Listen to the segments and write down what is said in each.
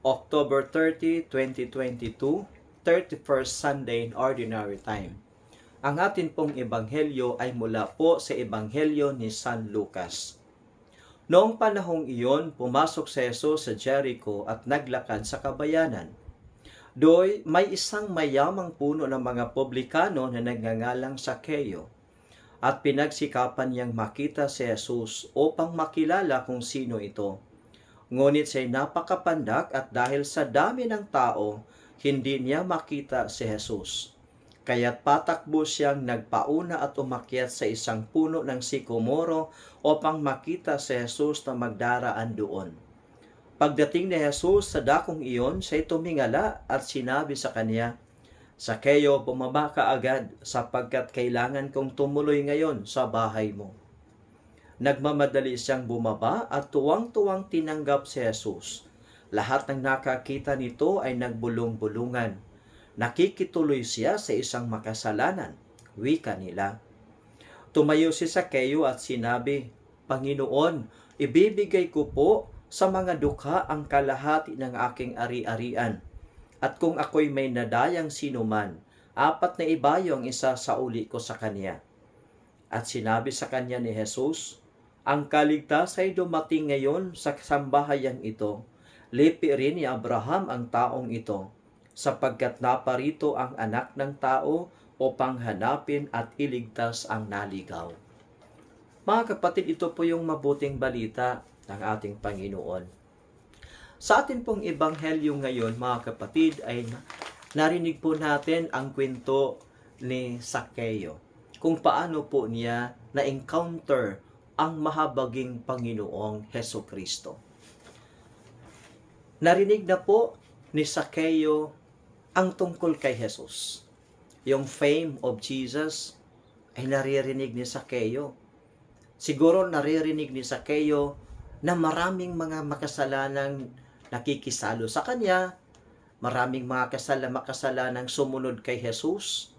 October 30, 2022, 31st Sunday in Ordinary Time. Ang atin pong ebanghelyo ay mula po sa ebanghelyo ni San Lucas. Noong panahong iyon, pumasok si Jesus sa Jericho at naglakad sa kabayanan. Doy may isang mayamang puno ng mga publikano na nagngangalang Sakeo, at pinagsikapan niyang makita si Jesus upang makilala kung sino ito. Ngunit siya'y napakapandak at dahil sa dami ng tao, hindi niya makita si Jesus. Kaya't patakbo siyang nagpauna at umakyat sa isang puno ng sikomoro upang makita si Jesus na magdaraan doon. Pagdating ni Jesus sa dakong iyon, siya'y tumingala at sinabi sa kanya, "Sakeo, bumaba ka agad sapagkat kailangan kong tumuloy ngayon sa bahay mo." Nagmamadali siyang bumaba at tuwang-tuwang tinanggap si Jesus. Lahat ng nakakita nito ay nagbulong-bulungan. Nakikituloy siya sa isang makasalanan, wika nila. Tumayo si Sakeo at sinabi, "Panginoon, ibibigay ko po sa mga dukha ang kalahati ng aking ari-arian. At kung ako'y may nadayang sinuman, 4 na ibayo ang isa sa uli ko sa kanya." At sinabi sa kanya ni Jesus, "Ang kaligtasan ay dumating ngayon sa sambahayan ito. Lipi rin ni Abraham ang taong ito, sapagkat naparito ang anak ng tao upang hanapin at iligtas ang naligaw." Mga kapatid, ito po yung mabuting balita ng ating Panginoon. Sa atin pong ebanghelyo ngayon, mga kapatid, ay narinig po natin ang kwento ni Sakeo, kung paano po niya na-encounter ang mahabaging Panginoong Heso Kristo. Narinig na po ni Sakeo ang tungkol kay Jesus. Yung fame of Jesus ay naririnig ni Sakeo. Siguro naririnig ni Sakeo na maraming mga makasalanang nakikisalo sa kanya, maraming mga makasalanang sumunod kay Jesus,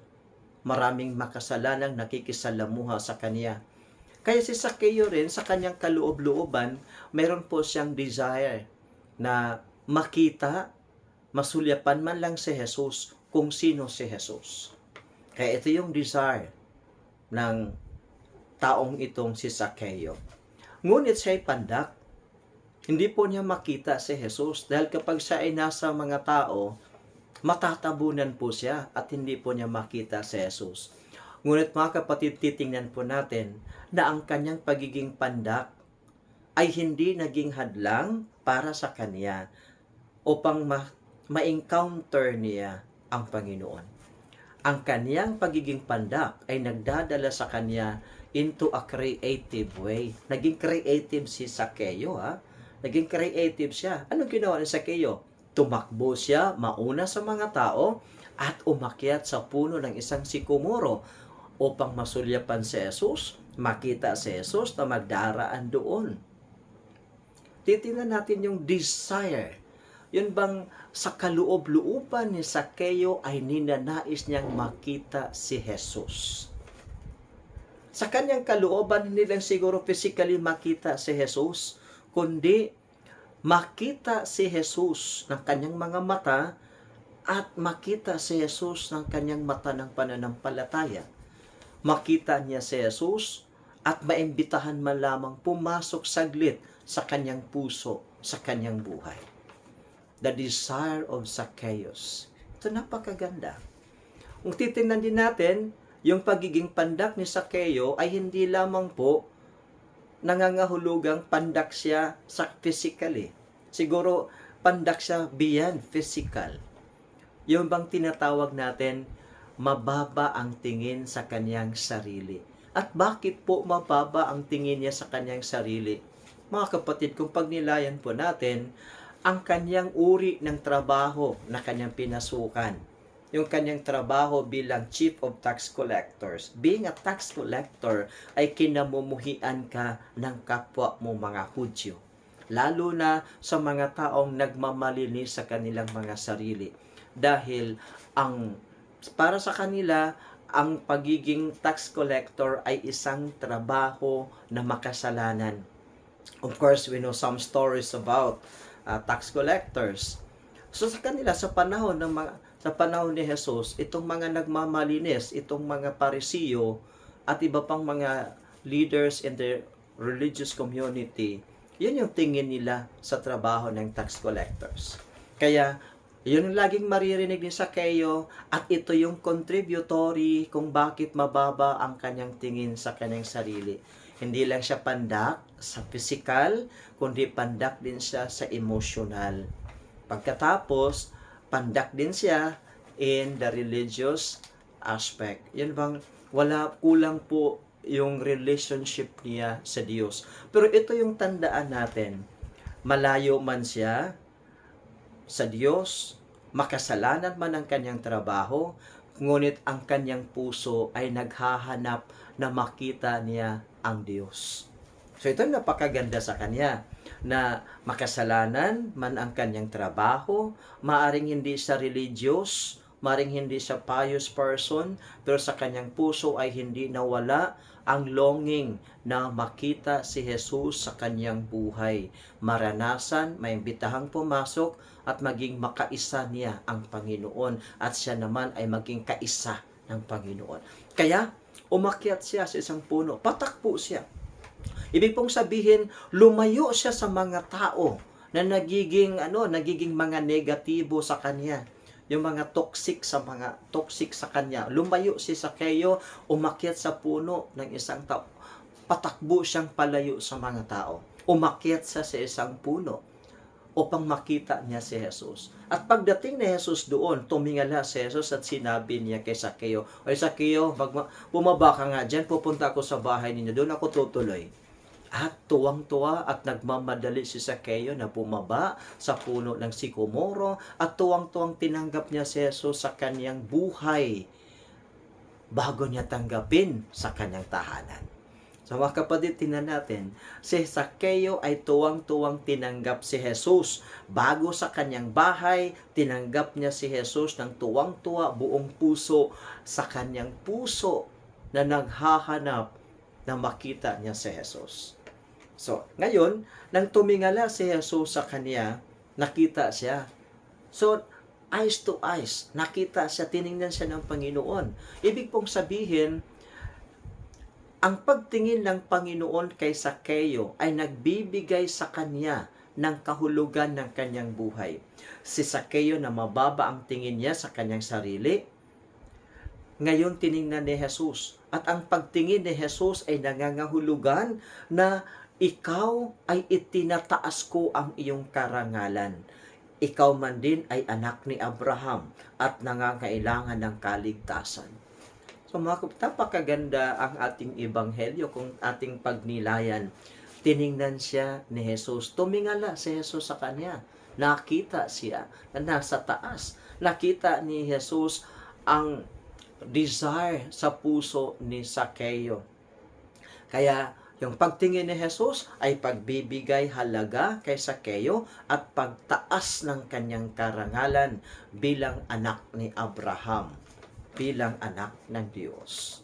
maraming makasalanang nakikisalamuha sa kanya. Kaya si Sakeo rin, sa kanyang kaloob-looban, meron po siyang desire na makita, masulyapan man lang si Jesus kung sino si Jesus. Kaya ito yung desire ng taong itong si Sakeo. Ngunit siya'y pandak. Hindi po niya makita si Jesus dahil kapag siya ay nasa mga tao, matatabunan po siya at hindi po niya makita si Jesus. Ngunit mga kapatid, titingnan po natin na ang kanyang pagiging pandak ay hindi naging hadlang para sa kanya upang ma-encounter niya ang Panginoon. Ang kanyang pagiging pandak ay nagdadala sa kanya into a creative way. Naging creative si Sakeo, Naging creative siya. Anong ginawa ni Sakeo? Tumakbo siya, mauna sa mga tao, at umakyat sa puno ng isang sikomoro upang masulyapan si Jesus, makita si Jesus na magdaraan doon. Titingnan natin yung desire. Yun bang sa kaloob-looban ni Sakeo ay ninanais niyang makita si Jesus. Sa kanyang kalooban, hindi lang siguro physically makita si Jesus, kundi makita si Jesus ng kanyang mga mata at makita si Jesus ng kanyang mata ng pananampalataya. Makita niya si Jesus at maimbitahan man lamang pumasok saglit sa kanyang puso, sa kanyang buhay. The desire of Zacchaeus. Ito napakaganda. Kung titingnan din natin, yung pagiging pandak ni Zacchaeus ay hindi lamang po nangangahulugang pandak siya sa physically. Siguro pandak siya beyond physical. Yung bang tinatawag natin, mababa ang tingin sa kanyang sarili. At bakit po mababa ang tingin niya sa kanyang sarili? Mga kapatid, kung pagnilayan po natin, ang kanyang uri ng trabaho na kanyang pinasukan, yung kanyang trabaho bilang Chief of Tax Collectors. Being a tax collector ay kinamumuhian ka ng kapwa mo mga Hudyo. Lalo na sa mga taong nagmamalinis sa kanilang mga sarili. Dahil para sa kanila, ang pagiging tax collector ay isang trabaho na makasalanan. Of course, we know some stories about tax collectors. So sa kanila, sa panahon ni Jesus, itong mga nagmamalinis, itong mga Parisiyo at iba pang mga leaders in the religious community, yun yung tingin nila sa trabaho ng tax collectors. Kaya yun ang laging maririnig ni Zaccheo, at ito yung contributory kung bakit mababa ang kanyang tingin sa kanyang sarili. Hindi lang siya pandak sa physical, kundi pandak din siya sa emotional. Pagkatapos, pandak din siya in the religious aspect. Yun bang kulang po yung relationship niya sa Diyos. Pero ito yung tandaan natin. Malayo man siya sa Diyos, makasalanan man ang kanyang trabaho, ngunit ang kanyang puso ay naghahanap na makita niya ang Diyos. So ito yung napakaganda sa kanya, na makasalanan man ang kanyang trabaho, maaring hindi siya religious, maaring hindi siya pious person, pero sa kanyang puso ay hindi nawala ang longing na makita si Jesus sa kanyang buhay. Maranasan, maimbitahang pumasok at maging makaisa niya ang Panginoon, at siya naman ay maging kaisa ng Panginoon. Kaya, umakyat siya sa isang puno, patakbo siya. Ibig pong sabihin, lumayo siya sa mga tao na nagiging mga negatibo sa kanya. Yung mga toxic sa kanya. Lumayo si Zaccheo, umakyat sa puno ng isang tao. Patakbo siyang palayo sa mga tao. Umakyat siya sa isang puno upang makita niya si Jesus. At pagdating ni Jesus doon, tumingala si Jesus at sinabi niya kay Zaccheo, "Oy Zaccheo, bumaba ka nga dyan, pupunta ako sa bahay ninyo, doon ako tutuloy." At tuwang-tuwa at nagmamadali si Zaccheo na bumaba sa puno ng sikomoro, at tuwang-tuwang tinanggap niya si Jesus sa kanyang buhay bago niya tanggapin sa kanyang tahanan. So mga kapatid, tingnan natin, si Zaccheo ay tuwang-tuwang tinanggap si Jesus. Bago sa kanyang bahay, tinanggap niya si Jesus ng tuwang-tuwa, buong puso, sa kanyang puso na naghahanap na makita niya si Jesus. So, ngayon, nang tumingala si Jesus sa kanya, nakita siya. So, eyes to eyes, nakita siya, tiningnan siya ng Panginoon. Ibig pong sabihin, ang pagtingin ng Panginoon kay Zaccheo ay nagbibigay sa kanya ng kahulugan ng kanyang buhay. Si Zaccheo na mababa ang tingin niya sa kanyang sarili, ngayon tiningnan ni Jesus. At ang pagtingin ni Jesus ay nangangahulugan na ikaw ay itinataas ko ang iyong karangalan. Ikaw man din ay anak ni Abraham at nangangailangan ng kaligtasan. So mga kapatid, napakaganda ang ating ebanghelyo kung ating pagnilayan. Tiningnan siya ni Jesus. Tumingala si Jesus sa kanya. Nakita siya na nasa taas. Nakita ni Jesus ang desire sa puso ni Zaccheo. Kaya yung pagtingin ni Jesus ay pagbibigay halaga kay Zaccheo at pagtaas ng kanyang karangalan bilang anak ni Abraham, bilang anak ng Diyos.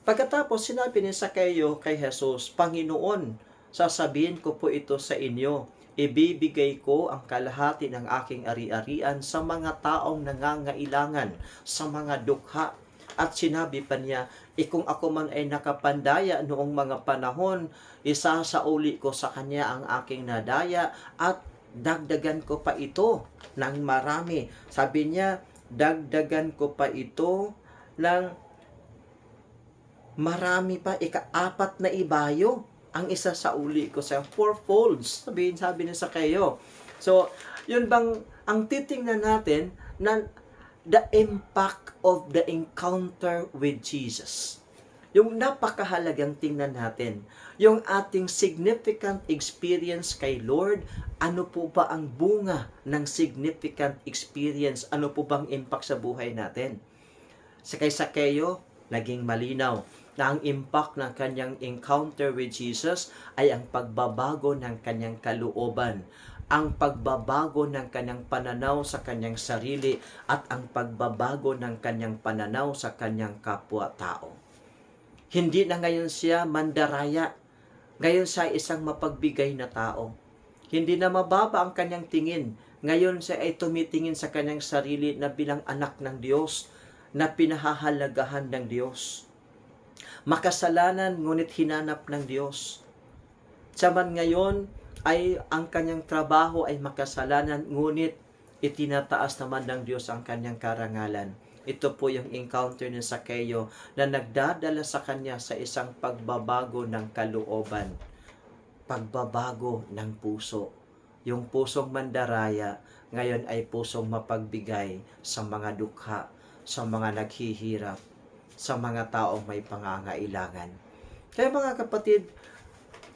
Pagkatapos sinabi ni Zaccheo kay Jesus, "Panginoon, sasabihin ko po ito sa inyo, ibibigay ko ang kalahati ng aking ari-arian sa mga taong nangangailangan, sa mga dukha." At sinabi pa niya, kung ako man ay nakapandaya noong mga panahon, isasauli ko sa kanya ang aking nadaya at dagdagan ko pa ito ng marami." Sabi niya, dagdagan ko pa ito ng marami pa, 4 na ibayo ang isasauli ko sa 4 folds. Sabi ni Zaccheo. So, yun bang ang titingnan natin na the impact of the encounter with Jesus. Yung napakahalagang tingnan natin, yung ating significant experience kay Lord, ano po ba ang bunga ng significant experience? Ano po bang impact sa buhay natin? Sa kay Zaccheo, naging malinaw na ang impact ng kanyang encounter with Jesus ay ang pagbabago ng kanyang kalooban, ang pagbabago ng kanyang pananaw sa kanyang sarili, at ang pagbabago ng kanyang pananaw sa kanyang kapwa-tao. Hindi na ngayon siya mandaraya. Ngayon siya isang mapagbigay na tao. Hindi na mababa ang kanyang tingin. Ngayon siya ay tumitingin sa kanyang sarili na bilang anak ng Diyos, na pinahahalagahan ng Diyos. Makasalanan ngunit hinanap ng Diyos. Saman ngayon ay ang kanyang trabaho ay makasalanan ngunit itinataas naman ng Diyos ang kanyang karangalan. Ito po yung encounter ni Zaccheo na nagdadala sa kanya sa isang pagbabago ng kalooban. Pagbabago ng puso. Yung pusong mandaraya, ngayon ay pusong mapagbigay sa mga dukha, sa mga naghihirap, sa mga taong may pangangailangan. Kaya mga kapatid,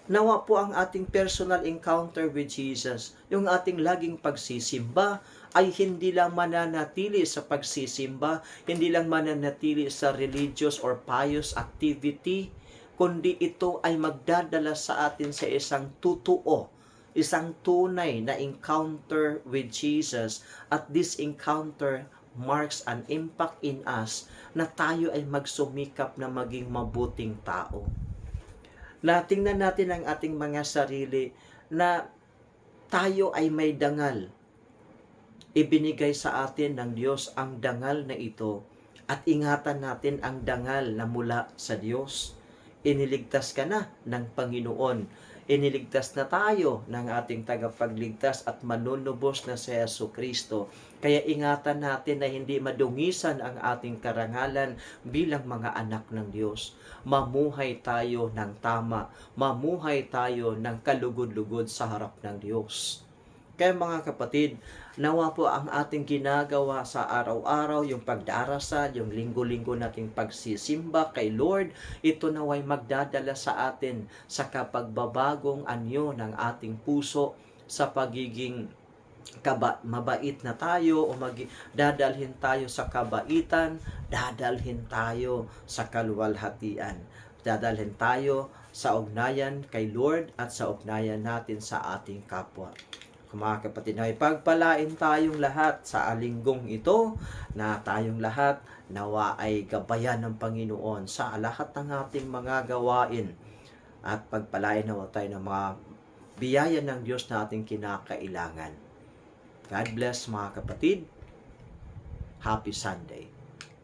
nawa po ang ating personal encounter with Jesus, yung ating laging pagsisimba, ay hindi lang mananatili sa pagsisimba, hindi lang mananatili sa religious or pious activity, kundi ito ay magdadala sa atin sa isang totoo, isang tunay na encounter with Jesus. At this encounter marks an impact in us na tayo ay magsumikap na maging mabuting tao. Na tingnan natin ang ating mga sarili na tayo ay may dangal. Ibinigay sa atin ng Diyos ang dangal na ito at ingatan natin ang dangal na mula sa Diyos. Iniligtas ka na ng Panginoon. Iniligtas na tayo ng ating tagapagligtas at manunubos na si Jesucristo. Kaya ingatan natin na hindi madungisan ang ating karangalan bilang mga anak ng Diyos. Mamuhay tayo ng tama. Mamuhay tayo ng kalugod-lugod sa harap ng Diyos. Kaya mga kapatid, nawa po ang ating ginagawa sa araw-araw, yung pagdarasal, yung linggo-linggo nating pagsisimba kay Lord, ito naway magdadala sa atin sa kapagbabagong anyo ng ating puso, sa pagiging mabait na tayo, o dadalhin tayo sa kabaitan, dadalhin tayo sa kaluwalhatian, dadalhin tayo sa ugnayan kay Lord at sa ugnayan natin sa ating kapwa. Mga kapatid, ay pagpalain tayong lahat sa linggong ito, na tayong lahat nawa ay gabayan ng Panginoon sa lahat ng ating mga gawain, at pagpalain nawa tayo ng mga biyaya ng Diyos na ating kinakailangan. God bless mga kapatid. Happy Sunday.